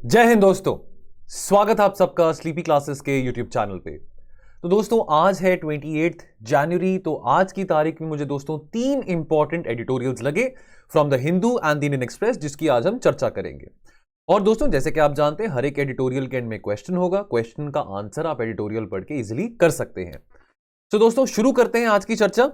जय हिंद दोस्तों। स्वागत है आप सबका स्लीपी क्लासेस के यूट्यूब चैनल पे। तो दोस्तों आज है 28 जनवरी। तो आज की तारीख में मुझे दोस्तों 3 इंपॉर्टेंट एडिटोरियल्स लगे from the Hindu and the Indian express, जिसकी आज हम चर्चा करेंगे। और दोस्तों जैसे कि आप जानते हैं हर एक एडिटोरियल के एंड में क्वेश्चन होगा, क्वेश्चन का आंसर आप एडिटोरियल पढ़ के इजिली कर सकते हैं। तो दोस्तों शुरू करते हैं आज की चर्चा।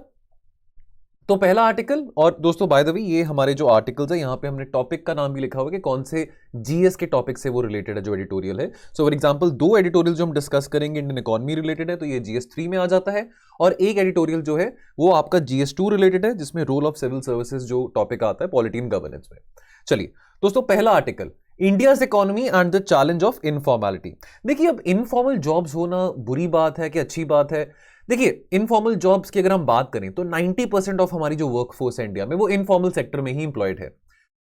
तो पहला आर्टिकल, और दोस्तों बाय द वे ये हमारे जो आर्टिकल्स है यहाँ पे हमने टॉपिक का नाम भी लिखा हुआ है कि कौन से जीएस के टॉपिक से वो रिलेटेड है जो एडिटोरियल है। सो फॉर एग्जांपल 2 एडिटोरियल जो हम डिस्कस करेंगे इंडियन इकोनॉमी रिलेटेड है, तो ये जीएस 3 में आ जाता है। और एक एडिटोरियल जो है वो आपका जीएस 2 रिलेटेड है, जिसमें रोल ऑफ सिविल सर्विसेज जो टॉपिक आता है पॉलिटी एंड गवर्नेंस में। चलिए दोस्तों, पहला article, India's economy and the challenge of informality. देखिए अब इनफॉर्मल जॉब्स होना बुरी बात है कि अच्छी बात है? देखिए इनफॉर्मल जॉब्स की अगर हम बात करें तो 90% ऑफ हमारी जो वर्कफोर्स है इंडिया में वो इनफॉर्मल सेक्टर में ही इंप्लॉयड है।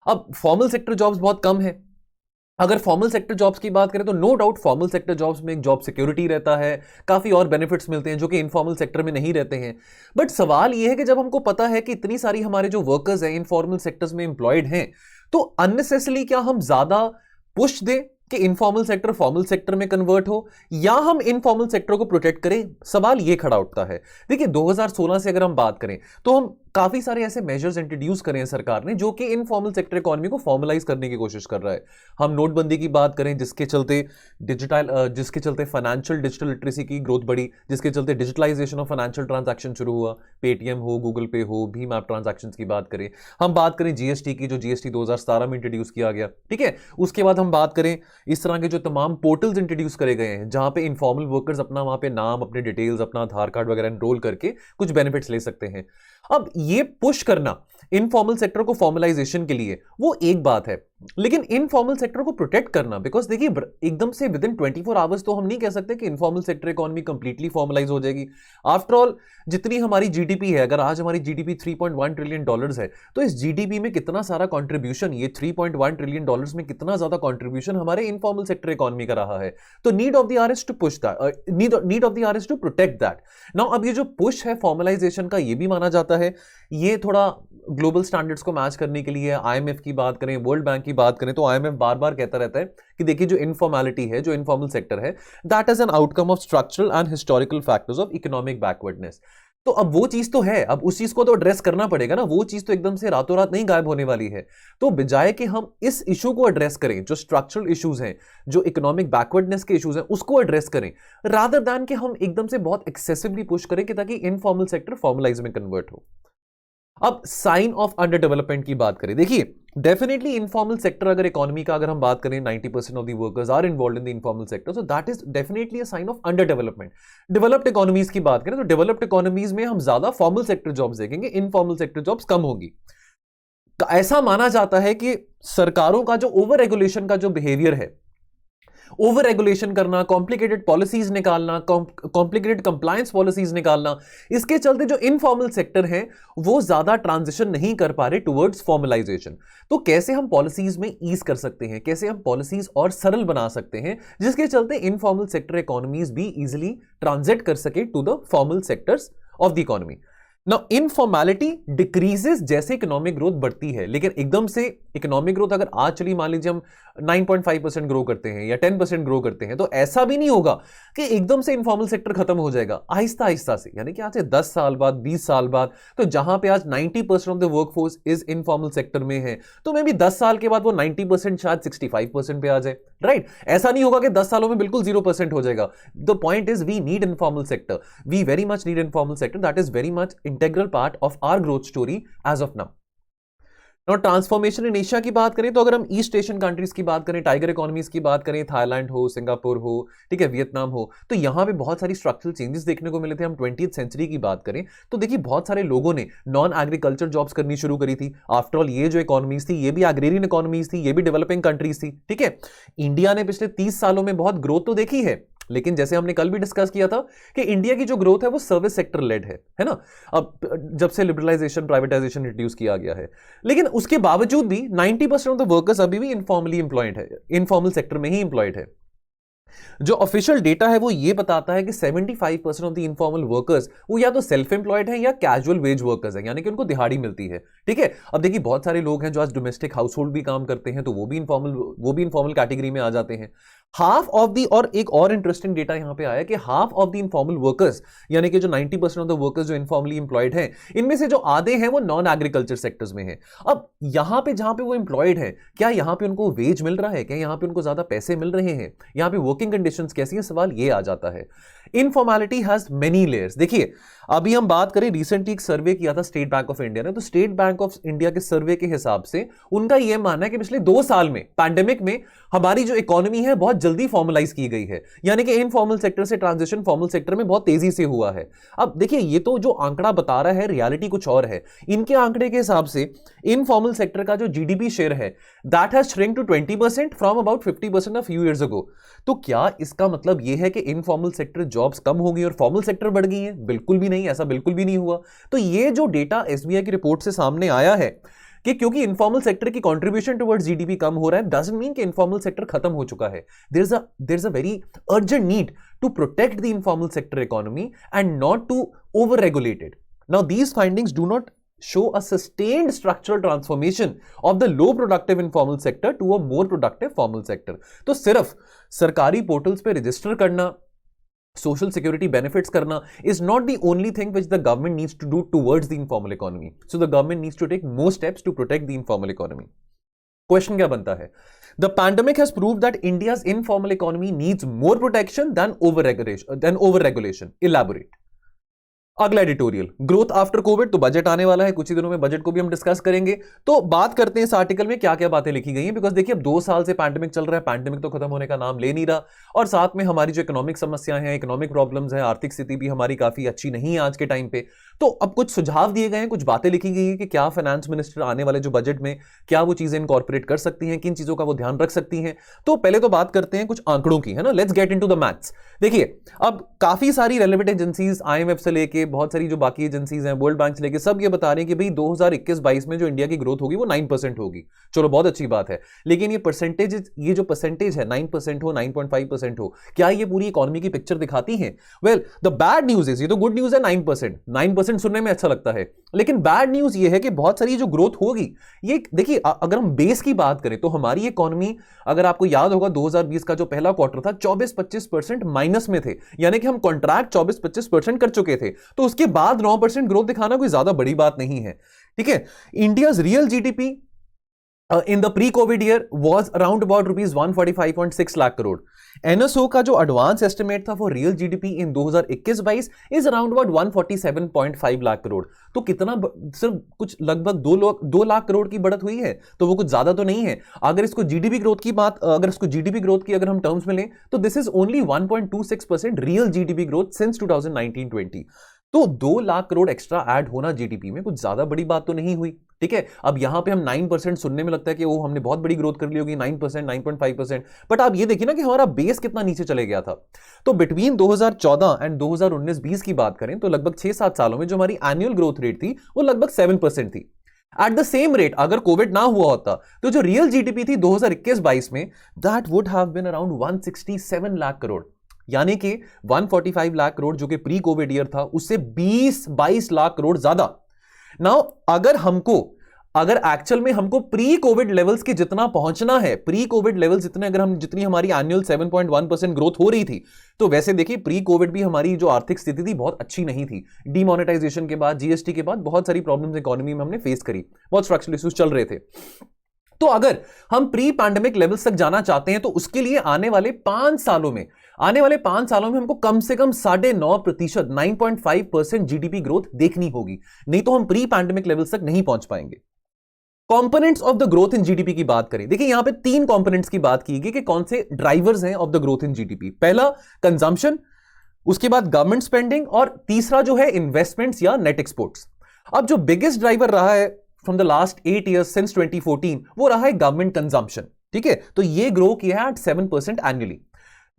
अब फॉर्मल सेक्टर जॉब्स बहुत कम है। अगर फॉर्मल सेक्टर जॉब्स की बात करें तो no doubt formal sector jobs में एक जॉब सिक्योरिटी रहता है, काफी और बेनिफिट्स मिलते हैं जो कि इनफॉर्मल सेक्टर में नहीं रहते हैं। बट सवाल यह है कि जब हमको पता है कि इतनी सारी हमारे जो वर्कर्स हैं इनफॉर्मल सेक्टर्स में इंप्लॉयड हैं, तो अननेसेसरली क्या हम ज्यादा पुश दें कि इनफॉर्मल सेक्टर फॉर्मल सेक्टर में कन्वर्ट हो, या हम इनफॉर्मल सेक्टर को प्रोटेक्ट करें? सवाल यह खड़ा उठता है। देखिए 2016 से अगर हम बात करें तो हम काफी सारे ऐसे मेजर्स इंट्रोड्यूस करे हैं सरकार ने जो कि इनफॉर्मल सेक्टर इकोनॉमी को फॉर्मलाइज करने की कोशिश कर रहा है। हम नोटबंदी की बात करें जिसके चलते फाइनेंशियल डिजिटल लिटरेसी की ग्रोथ बढ़ी, जिसके चलते डिजिटलाइजेशन ऑफ फाइनेंशियल ट्रांजैक्शन शुरू हुआ। पेटीएम हो, गूगल पे हो, भीम ऐप ट्रांजैक्शंस की बात करें, हम बात करें जीएसटी की, जो जीएसटी 2017 में इंट्रोड्यूस किया गया, ठीक है। उसके बाद हम बात करें इस तरह के जो तमाम पोर्टल्स इंट्रोड्यूस करे गए हैं जहां पे इनफॉर्मल वर्कर्स अपना वहां पे नाम, अपने डिटेल्स, अपना आधार कार्ड वगैरह एनरोल करके कुछ बेनिफिट्स ले सकते हैं। अब ये पुश करना इनफॉर्मल सेक्टर को फॉर्मलाइजेशन के लिए वो एक बात है, लेकिन इनफॉर्मल सेक्टर को प्रोटेक्ट करना, बिकॉज देखिए एकदम से विद इन 24 आवर्स तो हम नहीं कह सकते कि informal sector economy completely formalise हो जाएगी। आफ्टर ऑल जितनी हमारी जीडीपी है, अगर आज हमारी जीडीपी $3.1 ट्रिलियन है, तो इस जीडीपी में कितना सारा कंट्रीब्यूशन, ये $3.1 ट्रिलियन में कितना ज्यादा कंट्रीब्यूशन हमारे इनफॉर्मल सेक्टर इकोनॉमी का रहा है। तो need of the hour is to push that, need of the hour is to protect that. Now अब ये जो पुश है फॉर्मलाइजेशन का, ये भी माना जाता है ये थोड़ा ग्लोबल स्टैंडर्ड्स को मैच करने के लिए। आईएमएफ की बात करें, वर्ल्ड बैंक की बात करें, तो आईएमएफ बार बार कहता रहता है कि देखिए जो इनफॉर्मेलिटी है, जो इनफॉर्मल सेक्टर है, that is an outcome of structural and historical factors of economic backwardness. तो अब वो चीज तो है, अब उस चीज को तो एड्रेस करना पड़ेगा ना, वो चीज तो एकदम से रातों रात नहीं गायब होने वाली है। तो बजाय कि हम इस इशू को एड्रेस करें, जो स्ट्रक्चरल इश्यूज हैं, जो इकोनॉमिक बैकवर्डनेस के इश्यूज हैं, उसको एड्रेस करें, रादर दैन कि हम एकदम से बहुत एक्सेसिवली पुश करें कि ताकि इनफॉर्मल सेक्टर फॉर्मलाइज में कन्वर्ट हो। अब साइन ऑफ अंडर डेवलपमेंट की बात करें, देखिए डेफिनेटली इनफॉर्मल सेक्टर, अगर इकोनॉमी का अगर हम बात करें 90% of the workers are involved in the informal sector, so that is definitely a sign of underdevelopment. Developed economies की बात करें तो डेवलप्ड इकोनॉमीज में हम ज्यादा फॉर्मल सेक्टर जॉब्स देखेंगे, इनफॉर्मल सेक्टर जॉब्स कम होंगी। ऐसा माना जाता है कि सरकारों का जो ओवर रेगुलेशन का जो बिहेवियर है, ओवर रेगुलेशन करना, कॉम्प्लिकेटेड पॉलिसीज निकालना, कॉम्प्लिकेटेड कंप्लायंस पॉलिसीज निकालना, इसके चलते जो इनफॉर्मल सेक्टर है वो ज्यादा ट्रांजिशन नहीं कर पा रहे टुवर्ड्स फॉर्मलाइजेशन। तो कैसे हम पॉलिसीज में ईज कर सकते हैं, कैसे हम पॉलिसीज और सरल बना सकते हैं जिसके चलते इनफॉर्मल सेक्टर इकोनॉमीज भी इजिली ट्रांजिट कर सके to the formal sectors of the economy. Now informality decreases जैसे इकोनॉमिक ग्रोथ बढ़ती है, लेकिन एकदम से इकोनॉमिक ग्रोथ अगर आज चलिए मान लीजिए हम 9.5% ग्रो करते हैं या 10% ग्रो करते हैं, तो ऐसा भी नहीं होगा कि एकदम से इनफॉर्मल सेक्टर खत्म हो जाएगा। आहिस्ता आहिस्ता से, यानी कि आज से 10 साल बाद, 20 साल बाद, तो जहां पे आज 90% of the workforce is informal sector में है, तो मे बी 10 साल के बाद वो 90% शायद 65% पे आ जाए, राइट? ऐसा नहीं होगा कि 10 सालों में बिल्कुल 0% हो जाएगा। The point is we need informal sector, we very much need informal sector, that is very much integral part of our growth story as of now. और ट्रांसफॉर्मेशन इन एशिया की बात करें तो अगर हम ईस्ट एशियन कंट्रीज की बात करें, टाइगर इकोनॉमीज की बात करें, थाईलैंड हो, सिंगापुर हो, ठीक है, वियतनाम हो, तो यहां पे बहुत सारी स्ट्रक्चरल चेंजेस देखने को मिले थे। हम 20th सेंचुरी की बात करें तो देखिए बहुत सारे लोगों ने नॉन एग्रीकल्चर जॉब्स करनी शुरू करी थी। आफ्टर ऑल ये जो इकोनॉमीज थी ये भी एग्रेरियन इकोनॉमीज थी, ये भी डेवलपिंग कंट्रीज थी, ठीक है। इंडिया ने पिछले 30 सालों में बहुत ग्रोथ तो देखी है, लेकिन जैसे हमने कल भी डिस्कस किया था कि इंडिया की जो ग्रोथ है वो सर्विस सेक्टर लेड है ना। अब जब से लिबरलाइजेशन, प्राइवेटाइजेशन इंट्रोड्यूस किया गया है, लेकिन उसके बावजूद भी 90% ऑफ द वर्कर्स अभी भी इनफॉर्मली एम्प्लॉयड है, इनफॉर्मल सेक्टर में ही एम्प्लॉयड है। जो ऑफिशियल डेटा है वो ये बताता है कि 75% ऑफ द इनफॉर्मल वर्कर्स वो या तो सेल्फ एम्प्लॉयड हैं या कैजुअल वेज वर्कर्स हैं, यानी कि उनको दिहाड़ी मिलती है। ठीक है, अब देखिए बहुत सारे लोग हैं जो आज डोमेस्टिक हाउस होल्ड भी काम करते हैं, तो वो भी इनफॉर्मल कैटेगरी में आ जाते हैं। हाफ ऑफ दी, और एक और इंटरेस्टिंग डेटा यहां पे आया कि half of the informal workers, यानी कि जो 90% ऑफ द वर्कर्स जो इनफॉर्मली एम्प्लॉयड हैं, इनमें से जो आधे हैं वो नॉन एग्रीकल्चर सेक्टर्स में हैं। अब यहां पे जहां पे वो एम्प्लॉयड हैं, क्या यहां पे उनको वेज मिल रहा है, क्या यहां पे उनको ज्यादा पैसे मिल रहे हैं, यहां पे वर्किंग कंडीशंस कैसी है, सवाल ये आ जाता है। इनफॉर्मेलिटी हैज मेनी लेयर्स। देखिए अभी हम बात करें, रिसेंटली एक सर्वे किया था स्टेट बैंक ऑफ इंडिया ने, तो स्टेट बैंक ऑफ इंडिया के सर्वे के हिसाब से उनका यह मानना है कि पिछले 2 साल में पैंडेमिक में हमारी जो इकोनॉमी है बहुत जल्दी फॉर्मलाइज की गई है, यानी कि इनफॉर्मल सेक्टर से ट्रांजिशन फॉर्मल सेक्टर में बहुत तेजी से हुआ है। अब देखिए ये तो जो आंकड़ा बता रहा है, रियलिटी कुछ और है। इनके आंकड़े के हिसाब से इनफॉर्मल सेक्टर का जो जीडीपी शेयर है that has shrink to 20% from about 50% a few years ago. तो क्या इसका मतलब यह है कि इनफॉर्मल सेक्टर जॉब्स कम हो गई और फॉर्मल सेक्टर बढ़ गई है? बिल्कुल भी नहीं, ऐसा बिल्कुल भी नहीं हुआ। तो ये जो डेटा एसबीआई की रिपोर्ट से सामने आया है कि क्योंकि इनफॉर्मल सेक्टर की कंट्रीब्यूशन टुवर्ड्स जीडीपी कम हो रहा है, डजंट मीन कि इनफॉर्मल सेक्टर खत्म हो चुका है। There is a very urgent need to protect the informal sector economy and not to over regulate it. Now these findings do not show a sustained structural transformation of the low productive informal sector to a more productive formal sector। तो सिर्फ सरकारी portals पे register करना, social security benefits करना is not the only thing which the government needs to do towards the informal economy. So the government needs to take more steps to protect the informal economy. Question क्या बनता है? The pandemic has proved that India's informal economy needs more protection than over-regulation. Elaborate. अगला editorial, growth after Covid. तो budget आने वाला है, कुछ ही दिनों में बजट को भी हम डिस्कस करेंगे। तो बात करते हैं इस आर्टिकल में क्या क्या बातें लिखी गई हैं, बिकॉज देखिए अब 2 साल से पैंडेमिक चल रहा है, पैंडेमिक तो खत्म होने का नाम ले नहीं रहा, और साथ में हमारी जो इकोनॉमिक समस्याएं हैं, इकोनॉमिक प्रॉब्लम्स हैं, आर्थिक स्थिति भी हमारी काफी अच्छी नहीं है आज के टाइम पे। तो अब कुछ सुझाव दिए गए हैं, कुछ बातें लिखी गई है कि क्या फाइनेंस मिनिस्टर आने वाले जो बजट में क्या वो चीजें इनकॉर्पोरेट कर सकती हैं, किन चीजों का वो ध्यान रख सकती हैं। तो पहले तो बात करते हैं कुछ आंकड़ों की, है ना। Let's get into the maths. देखिए अब काफी सारी रेलेवेंट एजेंसीज, आईएमएफ से लेके बहुत सारी जो बाकी एजेंसीज हैं, वर्ल्ड बैंक से लेके, सब ये बता रहे हैं कि भाई 2021-22 में जो इंडिया की ग्रोथ होगी वो 9% होगी। चलो बहुत अच्छी बात है, लेकिन ये जो परसेंटेज है 9% हो, 9.5% हो, क्या ये पूरी इकोनॉमी की पिक्चर दिखाती है? Well the bad news is, ये तो गुड न्यूज है 9% सुनने में अच्छा लगता है, लेकिन बैड न्यूज ये है कि बहुत सारी जो ग्रोथ होगी, ये देखिए अगर हम बेस की बात करें तो हमारी इकोनॉमी, अगर आपको याद होगा 2020 का जो पहला क्वार्टर था 24-25% माइनस में थे, यानी कि हम कॉन्ट्रैक्ट 24-25% कर चुके थे। तो उसके बाद 9% ग्रोथ दिखाना कोई ज्यादा बड़ी बात नहीं है। ठीक है, India's real GDP in the pre-COVID year was around about rupees 145.6 lakh crore. NSO का जो एडवांस एस्टिमेट था for real GDP in 2021-22 is around about 147.5 lakh crore. तो कितना, सिर्फ कुछ लगभग 2 लाख करोड़ की बढ़त हुई है, तो वो कुछ ज्यादा तो नहीं है। अगर इसको जीडीपी ग्रोथ की अगर हम टर्म्स में लें तो this is only 1.26% real GDP growth since 2019-20। तो 2 लाख करोड़ एक्स्ट्रा ऐड होना जीडीपी में कुछ ज्यादा बड़ी बात तो नहीं हुई। ठीक है, अब यहां पे हम 9% सुनने में लगता है कि वो हमने बहुत बड़ी ग्रोथ कर ली होगी, 9%, 9.5%, बट आप ये देखिए ना कि हमारा बेस कितना नीचे चले गया था। तो बिटवीन 2014 एंड 2019-20 की बात करें तो लगभग 6-7 सालों में जो हमारी एनुअल ग्रोथ रेट थी वो लगभग 7% थी। एट द सेम रेट अगर कोविड ना हुआ होता तो जो रियल जीडीपी थी 2021-22 में, that would have been around 167 lakh crore, यानी कि 145 लाख करोड़ जो कि प्री कोविड ईयर था उससे 20-22 लाख करोड़ ज्यादा। नाउ अगर एक्चुअल में हमको प्री कोविड लेवल्स के जितना पहुंचना है, प्री कोविड लेवल्स जितनी हमारी एनुअल 7.1% ग्रोथ हो रही थी, तो वैसे देखिए प्री कोविड भी हमारी जो आर्थिक स्थिति थी बहुत अच्छी नहीं थी। डीमोनेटाइजेशन के बाद, जीएसटी के बाद बहुत सारी प्रॉब्लम्स इकोनॉमी में हमने फेस करी, बहुत स्ट्रक्चरल इश्यूज चल रहे थे। तो अगर हम प्री पैंडेमिक लेवल्स तक जाना चाहते हैं तो उसके लिए आने वाले 5 सालों में हमको कम से कम 9.5%, 9.5% जीडीपी ग्रोथ देखनी होगी, नहीं तो हम प्री पैंडेमिक लेवल्स तक नहीं पहुंच पाएंगे। Components of the growth in GDP की बात करें, देखिए यहां पे 3 कंपोनेंट्स की बात की गई कि कौन से ड्राइवर्स हैं of the growth in GDP. पहला कंजम्पशन, उसके बाद गवर्नमेंट स्पेंडिंग, और तीसरा जो है इन्वेस्टमेंट्स या नेट एक्सपोर्ट्स। अब जो बिगेस्ट ड्राइवर रहा है from the last 8 years since 2014 वो रहा है गवर्नमेंट कंजम्पशन। ठीक है, तो ये ग्रो किया है एट 7% एनुअली।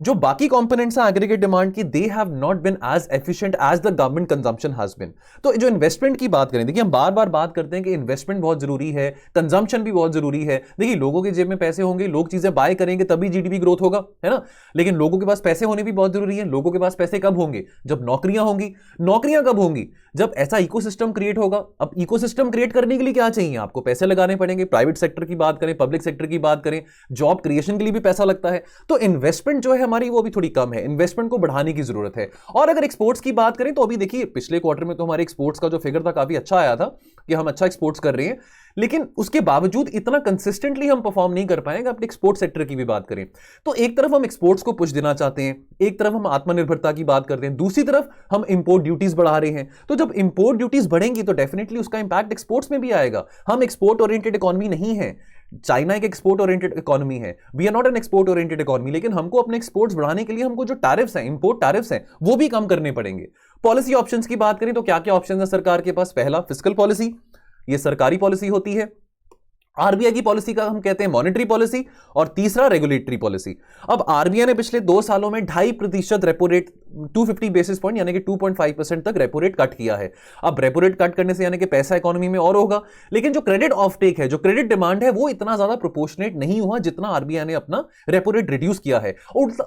जो बाकी कंपोनेंट्स हैं एग्रीगेट डिमांड की, they have not been as efficient as the government consumption has been. तो जो इन्वेस्टमेंट की बात करें, देखिए हम बार बार बात करते हैं कि इन्वेस्टमेंट बहुत जरूरी है, कंजम्पशन भी बहुत जरूरी है। देखिए लोगों के जेब में पैसे होंगे, लोग चीजें बाय करेंगे तभी जीडीपी ग्रोथ होगा, है ना। लेकिन लोगों के पास पैसे होने भी बहुत जरूरी है। लोगों के पास पैसे कब होंगे? जब नौकरियां होंगी। नौकरियां कब होंगी? जब ऐसा इकोसिस्टम क्रिएट होगा। अब इकोसिस्टम क्रिएट करने के लिए क्या चाहिए? आपको पैसे लगाने पड़ेंगे। प्राइवेट सेक्टर की बात करें, पब्लिक सेक्टर की बात करें, जॉब क्रिएशन के लिए भी पैसा लगता है। तो इन्वेस्टमेंट जो है हमारी वो भी थोड़ी कम है, इन्वेस्टमेंट को बढ़ाने की जरूरत है। और अगर एक्सपोर्ट्स की बात करें तो अभी देखिए पिछले क्वार्टर में तो हमारे एक्सपोर्ट्स का जो फिगर था काफी अच्छा आया था कि हम अच्छा एक्सपोर्ट्स कर रहे हैं, लेकिन उसके बावजूद इतना कंसिस्टेंटली हम परफॉर्म नहीं कर पाएंगे। अपने एक्सपोर्ट सेक्टर की भी बात करें तो एक तरफ हम एक्सपोर्ट्स को पुश देना चाहते हैं, एक तरफ हम आत्मनिर्भरता की बात करते हैं, दूसरी तरफ हम इंपोर्ट ड्यूटीज बढ़ा रहे हैं। तो जब इंपोर्ट ड्यूटीज बढ़ेंगी तो डेफिनेटली उसका इंपैक्ट एक्सपोर्ट्स में भी आएगा। हम एक्सपोर्ट ओरिएंटेड इकोनॉमी नहीं है, चाइना एक एक्सपोर्ट ओरिएंटेड इकोनॉमी है, we are not an export oriented economy. लेकिन हमको अपने एक्सपोर्ट्स बढ़ाने के लिए हमको जो टैरिफ्स हैं, इंपोर्ट टैरिफ्स हैं, वो भी कम करने पड़ेंगे। पॉलिसी ऑप्शंस की बात करें तो क्या क्या ऑप्शंस हैं सरकार के पास? पहला फिस्कल पॉलिसी, ये सरकारी पॉलिसी होती है। आरबीआई की पॉलिसी का हम कहते हैं मॉनेटरी पॉलिसी, और तीसरा रेगुलेटरी पॉलिसी। अब आरबीआई ने पिछले 2 सालों में 2.5% रेपो रेट 250 बेसिस पॉइंट यानी कि 2.5% तक रेपो रेट कट किया है। अब रेपो रेट कट करने से यानी कि पैसा इकोनॉमी में और होगा, लेकिन जो क्रेडिट ऑफटेक है, जो क्रेडिट डिमांड है, वो इतना ज्यादा प्रोपोर्शनेट नहीं हुआ जितना आरबीआई ने अपना रेपो रेट रिड्यूस किया है।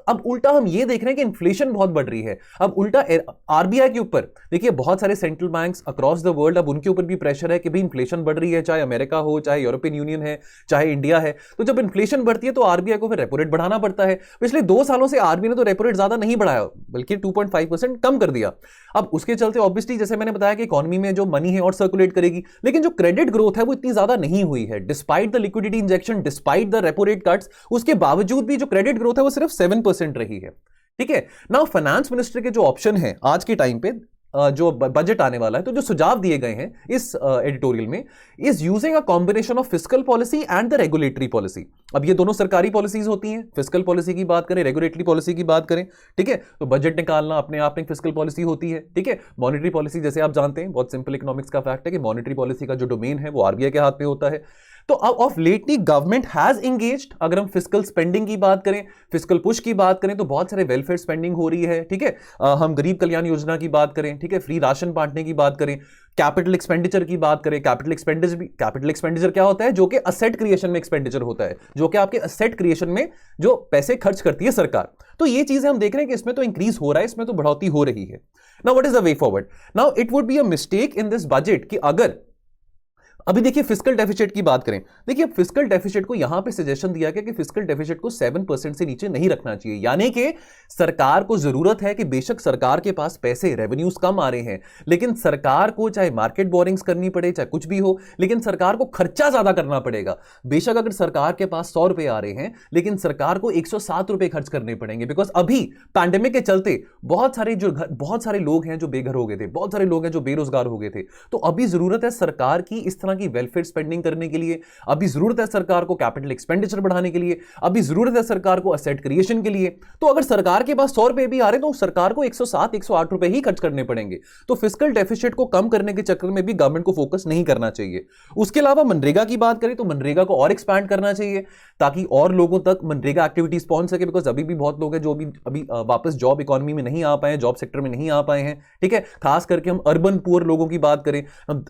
अब उल्टा हम ये देख रहे हैं कि इन्फ्लेशन बहुत बढ़ रही है। अब उल्टा आरबीआई के ऊपर देखिए बहुत सारे central banks across the world, अब उनके ऊपर भी प्रेशर है कि भाई इन्फ्लेशन बढ़ रही है, चाहे अमेरिका हो, चाहे यूरोपियन यूनियन है, चाहे इंडिया है। तो जब इन्फ्लेशन बढ़ती है तो आरबीआई को फिर रेपो रेट बढ़ाना पड़ता है। पिछले 2 सालों से आरबीआई ने तो रेपो रेट ज्यादा नहीं बढ़ाया, बल्कि 2.5% कम कर दिया। अब उसके चलते ऑब्वियसली जैसे मैंने बताया कि इकोनॉमी में जो मनी है और सर्कुलेट करेगी, लेकिन जो क्रेडिट ग्रोथ है वो इतनी ज्यादा नहीं हुई है। Despite the liquidity injection, despite the repo rate cuts, उसके बावजूद भी जो क्रेडिट ग्रोथ है वो सिर्फ 7% रही है। ठीक है ना। फाइनेंस मिनिस्टर के जो ऑप्शन है आज के टाइम पे, जो बजट आने वाला है, तो जो सुझाव दिए गए हैं इस एडिटोरियल में, is using a combination of fiscal policy and the regulatory policy. अब ये दोनों सरकारी पॉलिसीज होती हैं, फिस्कल पॉलिसी की बात करें, रेगुलेटरी पॉलिसी की बात करें। ठीक है, तो बजट निकालना अपने आप में फिस्कल पॉलिसी होती है। ठीक है, मॉनेटरी पॉलिसी जैसे आप जानते हैं, बहुत सिंपल इकोनॉमिक्स का फैक्ट है कि मॉनेटरी पॉलिसी का जो डोमेन है वो आरबीआई के हाथ में होता है। तो अब of lately government has engaged, अगर हम फिस्कल स्पेंडिंग की बात करें, फिस्कल पुश की बात करें, तो बहुत सारे वेलफेयर स्पेंडिंग हो रही है। ठीक है, हम गरीब कल्याण योजना की बात करें, ठीक है, फ्री राशन बांटने की बात करें, कैपिटल एक्सपेंडिचर की बात करें। कैपिटल एक्सपेंडिचर क्या होता है? जो कि असेट क्रिएशन में एक्सपेंडिचर होता है, जो कि आपके असेट क्रिएशन में जो पैसे खर्च करती है सरकार। तो ये चीजें हम देख रहे हैं कि इसमें तो इंक्रीज हो रहा है, इसमें तो बढ़ोतरी हो रही है। Now what is the way forward? Now it would be a mistake in this budget कि अगर अभी देखिए फिस्कल डेफिसिट की बात करें, देखिए फिस्कल डेफिसिट को यहां पे सजेशन दिया गया कि फिस्कल डेफिसिट को 7% से नीचे नहीं रखना चाहिए। यानी कि सरकार को जरूरत है कि बेशक सरकार के पास पैसे, रेवेन्यूज कम आ रहे हैं, लेकिन सरकार को चाहे मार्केट बोरिंग्स करनी पड़े, चाहे कुछ भी हो, लेकिन सरकार को खर्चा ज्यादा करना पड़ेगा। बेशक अगर सरकार के पास 100 रुपए आ रहे हैं, लेकिन सरकार को 107 रुपए खर्च करने पड़ेंगे, बिकॉज अभी पैंडेमिक के चलते बहुत सारे लोग हैं जो बेघर हो गए थे, बहुत सारे लोग हैं जो बेरोजगार हो गए थे। तो अभी जरूरत है सरकार की इस तरह की वेलफेयर स्पेंडिंग करने के लिए, अभी जरूरत है सरकार को कैपिटल एक्सपेंडिचर बढ़ाने के लिए, अभी जरूरत है सरकार को असेट क्रिएशन के लिए। तो अगर सरकार के पास 100 रुपए भी आ रहे हैं तो सरकार को 107-108 रुपए ही खर्च करने पड़ेंगे। तो फिस्कल डेफिसिट को कम करने के चक्कर में भी गवर्नमेंट को फोकस नहीं करना चाहिए। उसके अलावा मनरेगा की बात करें तो मनरेगा को और एक्सपैंड करना चाहिए ताकि और लोगों तक मनरेगा एक्टिविटीज पहुंच सके, बिकॉज अभी भी बहुत लोग हैं जो अभी वापस जॉब इकोनॉमी में नहीं आ पाए, जॉब सेक्टर में नहीं आ पाए हैं। ठीक है, खास करके हम अर्बन पुअर लोगों की बात करें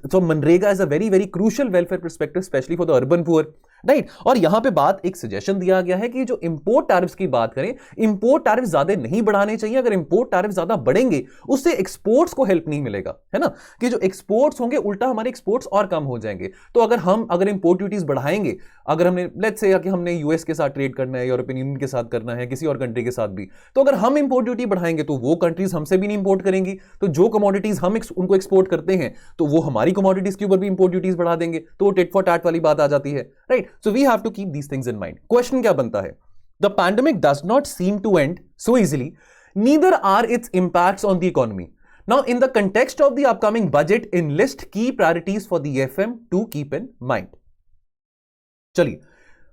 तो MNREGA is a very very crucial welfare perspective, specially for the urban poor, right. और यहां पे बात एक सजेशन दिया गया है कि जो इंपोर्ट टैरिफ्स की बात करें, इंपोर्ट टैरिफ ज्यादा नहीं बढ़ाने चाहिए। अगर इंपोर्ट टैरिफ ज्यादा बढ़ेंगे उससे एक्सपोर्ट्स को हेल्प नहीं मिलेगा, है ना, कि जो एक्सपोर्ट्स होंगे उल्टा हमारे एक्सपोर्ट्स और कम हो जाएंगे। तो अगर इंपोर्ट ड्यूटीज बढ़ाएंगे, अगर हमने लेट्स से कि हमने यूएस के साथ ट्रेड करना है, यूरोपियन यूनियन के साथ करना है, किसी और कंट्री के साथ भी, तो अगर हम इंपोर्ट ड्यूटी बढ़ाएंगे तो वो कंट्रीज हमसे भी नहीं इंपोर्ट करेंगी। तो जो कमोडिटीज हम उनको एक्सपोर्ट करते हैं तो वो हमारी कमोडिटीज के ऊपर भी इंपोर्ट ड्यूटीज बढ़ा देंगे। तो टिट फॉर टैट वाली बात आ जाती है, right. So we have to keep these things in mind. Question क्या बनता है? The pandemic does not seem to end so easily, neither are its impacts on the economy. Now, in the context of the upcoming budget, enlist key priorities for the FM to keep in mind. चलिए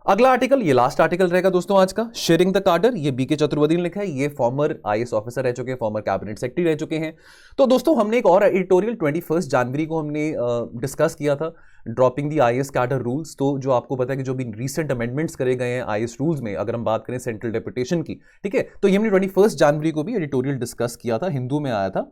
अगला article, ये last article रहेगा दोस्तों आज का, sharing the कार्डर। ये BK Chaturvedi ने लिखा है, ये फॉर्मर आईएएस ऑफिसर रह चुके हैं, फॉर्मर कैबिनेट सेक्रेटरी रह चुके हैं। तो दोस्तों हमने एक और एडिटोरियल 21 जनवरी को हमने डिस्कस किया था ड्रॉपिंग दी आईएएस कैडर रूल्स। तो जो आपको पता है कि जो भी रिसेंट अमेंडमेंट्स करे गए हैं आईएएस रूल्स में, अगर हम बात करें सेंट्रल डेपुटेशन की, ठीक है, तो ये हमने 21 जनवरी को भी एडिटोरियल डिस्कस किया था, हिंदू में आया था,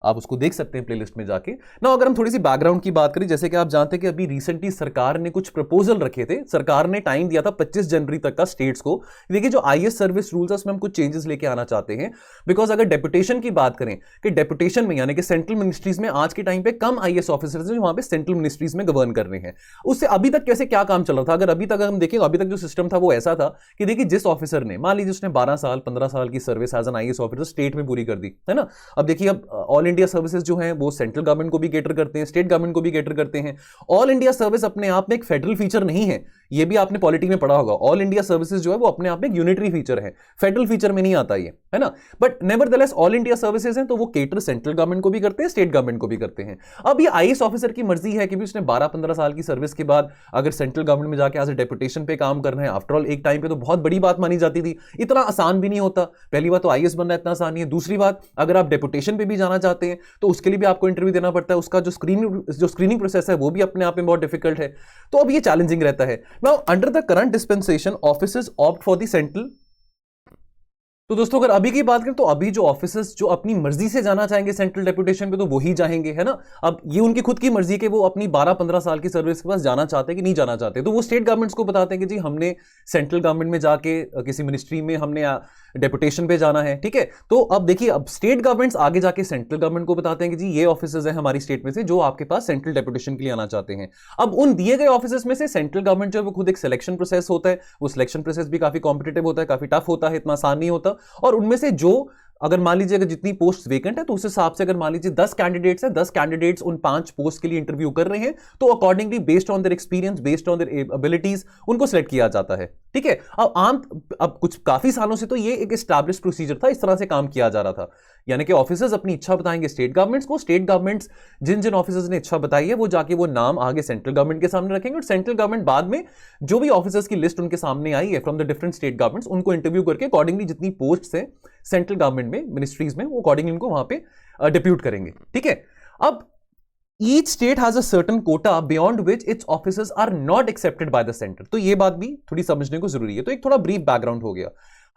आप उसको देख सकते हैं प्लेलिस्ट में जाके ना। अगर हम थोड़ी सी बैकग्राउंड की बात करें, जैसे कि आप जानते हैं कि अभी रिसेंटली सरकार ने कुछ प्रपोजल रखे थे, सरकार ने टाइम दिया था 25 जनवरी तक का स्टेट्स को। देखिए जो आईएएस सर्विस रूल्स है उसमें हम कुछ चेंजेस लेके आना चाहते हैं, बिकॉज अगर डेपुटेशन की बात करें कि डेपुटेशन में यानी कि सेंट्रल मिनिस्ट्रीज में आज के टाइम पे कम आईएएस ऑफिसर्स हैं जो वहां पे सेंट्रल मिनिस्ट्रीज में गवर्न कर रहे हैं। उससे अभी तक कैसे क्या काम चल रहा था, अगर अभी तक हम देखें, अभी तक जो सिस्टम था वो ऐसा था कि देखिए जिस ऑफिसर ने, मान लीजिए उसने 12 साल 15 साल की service as an IAS officer state में पूरी कर दी है ना। अब देखिए अब ऑल इंडिया सर्विसेज जो है वो सेंट्रल गवर्नमेंट को भी कैटर करते हैं, स्टेट गवर्नमेंट को भी कैटर करते हैं। ऑल इंडिया सर्विस अपने आप में एक फेडरल फीचर नहीं है, ये भी आपने पॉलिटी में पढ़ा होगा। ऑल इंडिया सर्विसेज जो है वो अपने आप में एक यूनिटरी फीचर है, फेडरल फीचर में नहीं आता ये, है ना। But nevertheless all India services हैं तो वो कैटर सेंट्रल गवर्नमेंट को भी करते हैं, स्टेट गवर्नमेंट को भी करते हैं। अब ये आईएएस ऑफिसर की मर्जी है कि भी उसने 12-15 साल की सर्विस के बाद अगर सेंट्रल गवर्नमेंट में जाके एज ए डेपुटेशन पे काम करना है, आफ्टर ऑल एक टाइम पे तो बहुत बड़ी बात मानी जाती थी, इतना आसान भी नहीं होता। पहली बात तो आईएएस बनना इतना आसान नहीं है, दूसरी बात अगर आप डेपुटेशन पे भी जाना चाहते हैं तो उसके लिए भी आपको इंटरव्यू देना पड़ता है, उसका जो स्क्रीनिंग प्रोसेस है वो भी अपने आप में बहुत डिफिकल्ट है। तो अब ये चैलेंजिंग रहता है। Now under the current dispensation officers opt for the central. तो दोस्तों अगर अभी की बात करें तो अभी जो ऑफिसर्स जो अपनी मर्जी से जाना चाहेंगे सेंट्रल डेपुटेशन पे तो वो ही जाएंगे, है ना। अब ये उनकी खुद की मर्जी के वो अपनी 12-15 साल की सर्विस के पास जाना चाहते हैं कि नहीं जाना चाहते, तो वो स्टेट गवर्नमेंट्स को बताते हैं कि जी हमने सेंट्रल गवर्नमेंट में जाके किसी मिनिस्ट्री में हमने डेपुटेशन पे जाना है, ठीक है। तो अब देखिए अब स्टेट गवर्नमेंट्स आगे जाके सेंट्रल गवर्नमेंट को बताते हैं कि जी ये ऑफिसर्स हैं हमारी स्टेट में से जो आपके पास सेंट्रल डेपुटेशन के लिए आना चाहते हैं। अब उन दिए गए ऑफिसर्स में से सेंट्रल गवर्नमेंट जो है वो खुद एक सिलेक्शन प्रोसेस होता है, वो सिलेक्शन प्रोसेस भी काफी कॉम्पिटिटिव होता है, काफी टफ होता है, इतना आसान नहीं होता। और उनमें से जो अगर मान लीजिए अगर जितनी पोस्ट वेकेंट है तो उस हिसाब से अगर मान लीजिए 10 कैंडिडेट्स है, 10 कैंडिडेट्स उन 5 पोस्ट के लिए इंटरव्यू कर रहे हैं, तो accordingly based on their experience, based on their abilities उनको सिलेक्ट किया जाता है, ठीक है। अब कुछ काफी सालों से तो ये एक एस्टैब्लिश्ड प्रोसीजर था, इस तरह से काम किया जा रहा था, यानी कि ऑफिसर्स अपनी इच्छा बताएंगे स्टेट गवर्नमेंट्स को, स्टेट गवर्नमेंट्स जिन जिन ऑफिसर्स ने इच्छा बताई है वो जाके वो नाम आगे सेंट्रल गवर्नमेंट के सामने रखेंगे और सेंट्रल गवर्नमेंट बाद में जो भी ऑफिसर्स की लिस्ट उनके सामने आई है from the different state governments उनको इंटरव्यू करके अकॉर्डिंगली जितनी पोस्ट है सेंट्रल गवर्नमेंट में मिनिस्ट्रीज में वो अकॉर्डिंगली उनको वहां पे डिप्यूट करेंगे, ठीक है। अब each state has a certain quota beyond which its officers are not accepted by the center। तो ये बात भी थोड़ी समझने को जरूरी है। तो एक थोड़ा ब्रीफ बैकग्राउंड हो गया।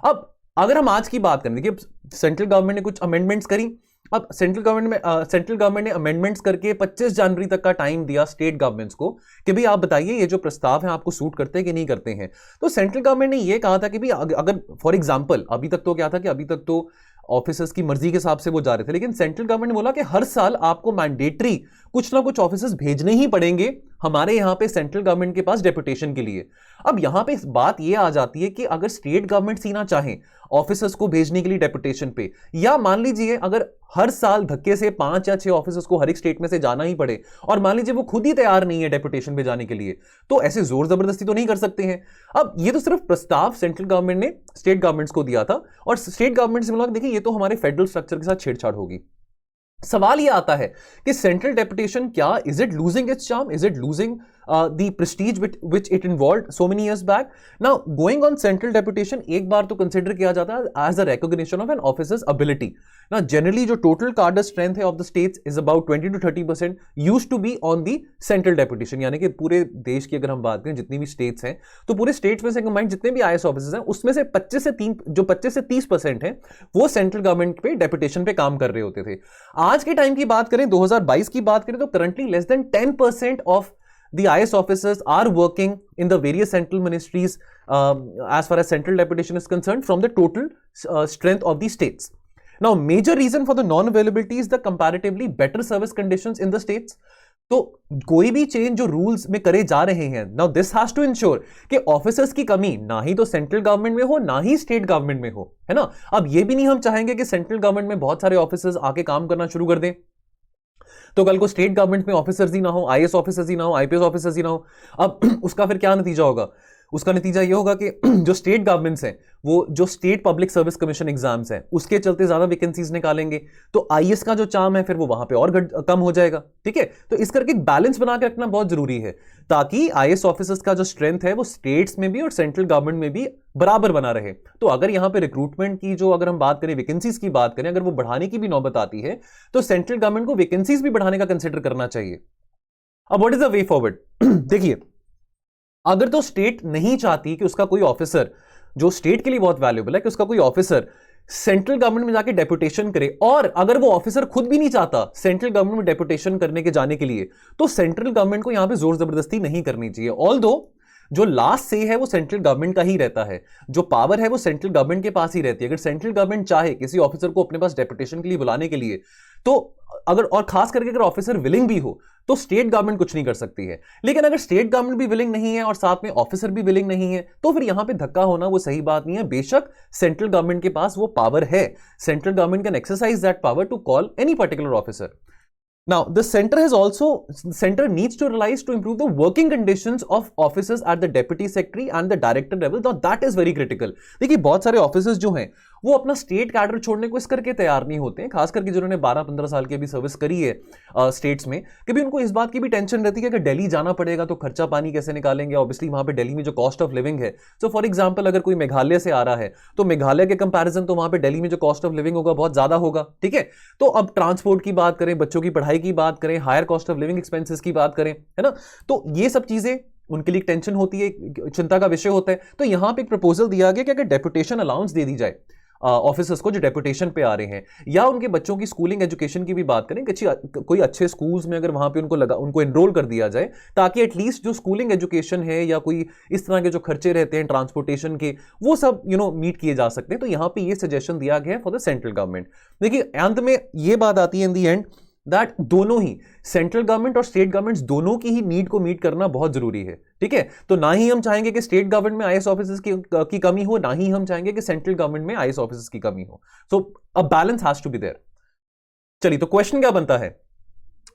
अब अगर हम आज की बात करें, देखिए सेंट्रल गवर्नमेंट ने कुछ अमेंडमेंट्स करी। अब सेंट्रल गवर्नमेंट ने अमेंडमेंट्स करके 25 जनवरी तक का टाइम दिया स्टेट गवर्नमेंट्स को कि भाई आप बताइए ये जो प्रस्ताव है आपको सूट करते हैं कि नहीं करते हैं। तो सेंट्रल गवर्नमेंट ने ये कहा था कि भाई अगर फॉर एग्जांपल अभी तक तो क्या था कि अभी तक तो ऑफिसर्स की मर्जी के हिसाब से वो जा रहे थे, लेकिन सेंट्रल गवर्नमेंट ने बोला कि हर साल आपको मैंडेटरी कुछ ना कुछ ऑफिसर्स भेजने ही पड़ेंगे हमारे यहां पे सेंट्रल गवर्नमेंट के पास डेपुटेशन के लिए। अब यहां पे बात ये आ जाती है कि अगर स्टेट गवर्नमेंट ही ना चाहे ऑफिसर्स को भेजने के लिए डेपुटेशन पे, या मान लीजिए अगर हर साल धक्के से 5 या 6 ऑफिसर्स को हर एक स्टेट में से जाना ही पड़े और मान लीजिए वो खुद ही तैयार नहीं है डेपुटेशन पे जाने के लिए, तो ऐसे जोर जबरदस्ती तो नहीं कर सकते हैं। अब ये तो सिर्फ प्रस्ताव सेंट्रल गवर्नमेंट ने स्टेट गवर्नमेंट्स को दिया था और स्टेट गवर्नमेंट से बोला देखिए ये तो हमारे फेडरल स्ट्रक्चर के साथ छेड़छाड़ होगी। सवाल यह आता है कि सेंट्रल डेपुटेशन क्या is it losing its charm, is it losing the prestige which it involved so many years back? Now going on central deputation एक बार तो कंसिडर किया जाता है as a recognition of an officer's ability. Now generally जो total cadre strength है of the states is about 20 to 30% used to be on the central deputation, यानी कि पूरे देश की अगर हम बात करें जितनी भी स्टेट्स हैं तो पूरे स्टेट्स में से कंबाइंड जितने भी आईएएस ऑफिसर्स हैं उसमें से 25 से 30% है वो सेंट्रल गवर्नमेंट पे डेपुटेशन पे काम कर रहे होते थे। आज के टाइम की बात करें 2022 की बात करें तो currently less than 10% of the IAS officers are working in the various central ministries as far as central deputation is concerned from the total strength of the states. Now major reason for the non-availability is the comparatively better service conditions in the states. तो कोई भी change जो rules में करे जा रहे हैं, now this has to ensure कि ऑफिसर्स की कमी ना ही तो सेंट्रल गवर्नमेंट में हो ना ही स्टेट गवर्नमेंट में हो, है ना। अब ये भी नहीं हम चाहेंगे कि सेंट्रल गवर्नमेंट में बहुत सारे ऑफिसर्स आके काम करना शुरू कर दें तो कल को स्टेट गवर्नमेंट में ऑफिसर्स ही ना हो, आईएएस ऑफिसर्स ही ना हो, आईपीएस ऑफिसर्स ही ना हो। अब उसका फिर क्या नतीजा होगा? उसका नतीजा ये होगा कि जो स्टेट गवर्नमेंट्स हैं वो जो state public service commission exams हैं उसके चलते ज्यादा वैकेंसीज निकालेंगे, तो आईएएस का जो चार्म है फिर वो वहां पे और कम हो जाएगा, ठीक है। तो इस करके बैलेंस बना के रखना बहुत जरूरी है ताकि आईएएस ऑफिसर्स का जो स्ट्रेंथ है वो स्टेट्स में भी और सेंट्रल गवर्नमेंट में भी बराबर बना रहे। तो अगर यहां पे रिक्रूटमेंट की जो अगर हम बात करें, वैकेंसीज की बात करें, अगर वो बढ़ाने की भी नौबत आती है तो सेंट्रल गवर्नमेंट को वैकेंसीज भी बढ़ाने का कंसिडर करना चाहिए। अब what is the way forward? देखिए, अगर तो स्टेट नहीं चाहती कि उसका कोई ऑफिसर, जो स्टेट के लिए बहुत वैल्यूएबल है, कि उसका कोई ऑफिसर सेंट्रल गवर्नमेंट में जाके डेपुटेशन करे, और अगर वो ऑफिसर खुद भी नहीं चाहता सेंट्रल गवर्नमेंट में डेपुटेशन करने के जाने के लिए, तो सेंट्रल गवर्नमेंट को यहां पे जोर जबरदस्ती नहीं करनी चाहिए। ऑल्दो जो लास्ट से है वो सेंट्रल गवर्नमेंट का ही रहता है, जो पावर है वो सेंट्रल गवर्नमेंट के पास ही रहती है। अगर सेंट्रल गवर्नमेंट चाहे किसी ऑफिसर को अपने पास डेपुटेशन के लिए बुलाने के लिए, तो अगर, और खास करके अगर ऑफिसर विलिंग भी हो, तो स्टेट गवर्नमेंट कुछ नहीं कर सकती है। लेकिन अगर स्टेट गवर्नमेंट भी विलिंग नहीं है और साथ में ऑफिसर भी विलिंग नहीं है, तो फिर यहां पे धक्का होना वो सही बात नहीं है। बेशक सेंट्रल गवर्नमेंट के पास वो पावर है, central government can exercise that power to call any particular officer. Now, the center needs to realize to improve the working conditions of officers at the deputy secretary and the director level. Now, that is very critical. देखिए, बहुत सारे officers जो हैं वो अपना state cadre छोड़ने को इस करके तैयार नहीं होते हैं, खास करके जिन्होंने 12-15 साल की अभी सर्विस करी है स्टेट्स में, कभी उनको इस बात की भी टेंशन रहती है कि दिल्ली जाना पड़ेगा तो खर्चा पानी कैसे निकालेंगे। ऑब्वियसली वहां पे दिल्ली में जो कॉस्ट ऑफ लिविंग है, सो फॉर एग्जांपल अगर कोई मेघालय से आ रहा है, तो मेघालय के कंपैरिजन तो वहां पे दिल्ली में जो कॉस्ट ऑफ लिविंग होगा बहुत ज्यादा होगा, ठीक है। तो अब ट्रांसपोर्ट की बात करें, बच्चों की पढ़ाई की बात करें, higher cost of living expenses की बात करें, है ना, तो ये सब चीजें उनके लिए टेंशन होती है, चिंता का विषय होता है। तो यहां पे एक प्रपोजल दिया गया कि अगर डेपुटेशन अलाउंस दे दी जाए ऑफिसर्स को जो डेपुटेशन पे आ रहे हैं, या उनके बच्चों की स्कूलिंग एजुकेशन की भी बात करें, कोई अच्छे स्कूल्स में अगर वहां पे उनको एनरोल कर दिया जाए, ताकि एटलीस्ट जो स्कूलिंग एजुकेशन है या कोई इस तरह के जो खर्चे रहते हैं ट्रांसपोर्टेशन के, वो सब मीट किए जा सकते हैं। तो यहां पे ये सजेशन दिया गया है फॉर द सेंट्रल गवर्नमेंट। देखिए, अंत में ये बात आती है इन दी एंड दैट दोनों ही सेंट्रल गवर्नमेंट और स्टेट गवर्नमेंट्स दोनों की ही नीड को मीट करना बहुत जरूरी है, ठीक है। तो ना ही हम चाहेंगे कि स्टेट गवर्नमेंट में आईएएस ऑफिसर्स की कमी हो, ना ही हम चाहेंगे कि सेंट्रल गवर्नमेंट में आईएएस ऑफिसर्स की कमी हो। So a balance has to be there. चलिए, तो क्वेश्चन क्या बनता है?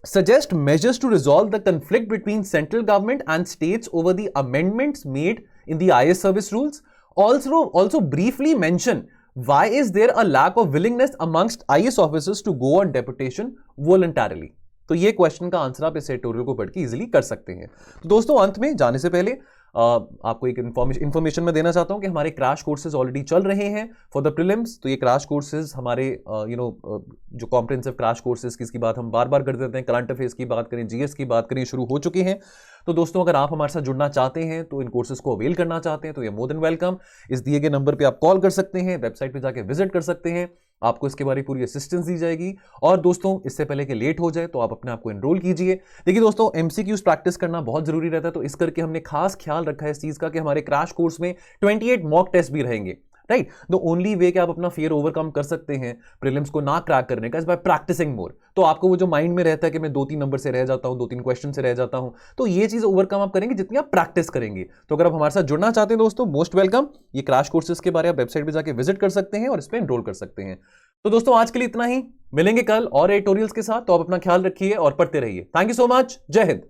Suggest measures to resolve the conflict between central government and states over the amendments made in the IAS service rules. Also briefly mention why is there a lack of willingness amongst IAS officers to go on deputation voluntarily. तो ये question का answer आप इस editorial को पढ़ के easily कर सकते हैं। तो दोस्तों, अंत में जाने से पहले आपको एक इंफॉर्मेशन मैं देना चाहता हूं कि हमारे क्रैश कोर्सेज ऑलरेडी चल रहे हैं फॉर द प्रीलिम्स। तो ये क्रैश कोर्सेज हमारे जो कॉम्प्रिहेंसिव क्रैश कोर्सेज की बात हम बार बार कर देते हैं, करंट अफेयर्स की बात करें, जीएस की बात करें, शुरू हो चुके हैं। तो दोस्तों, अगर आप हमारे साथ जुड़ना चाहते हैं, तो इन कोर्सेज को अवेल करना चाहते हैं, तो ये मोर देन वेलकम। इस दिए गए नंबर पे आप कॉल कर सकते हैं, वेबसाइट पे जाके विजिट कर सकते हैं, आपको इसके बारे में पूरी असिस्टेंस दी जाएगी। और दोस्तों, इससे पहले कि लेट हो जाए तो आप अपने आप को एनरोल कीजिए। देखिए दोस्तों, एमसीक्यूज प्रैक्टिस करना बहुत जरूरी रहता है, तो इस करके हमने खास ख्याल रखा है इस चीज का कि हमारे क्रैश कोर्स में 28 मॉक टेस्ट भी रहेंगे, राइट। द ओनली वे कि आप अपना फियर ओवरकम कर सकते हैं प्रीलिम्स को ना क्रैक करने का, इज बाय प्रैक्टिसिंग मोर। तो आपको वो जो माइंड में रहता है कि मैं 2-3 नंबर से रह जाता हूं, 2-3 क्वेश्चन से रह जाता हूं, तो ये चीज ओवरकम आप करेंगे जितनी आप प्रैक्टिस करेंगे। तो अगर आप हमारे साथ जुड़ना चाहते हैं दोस्तों, मोस्ट वेलकम। ये क्रैश कोर्सेज के बारे में आप वेबसाइट पे जाके विजिट कर सकते हैं और इस पर एनरोल कर सकते हैं। तो दोस्तों, आज के लिए इतना ही, मिलेंगे कल और एडिटोरियल्स के साथ। तो आप अपना ख्याल रखिए और पढ़ते रहिए। Thank you so much. जय हिंद।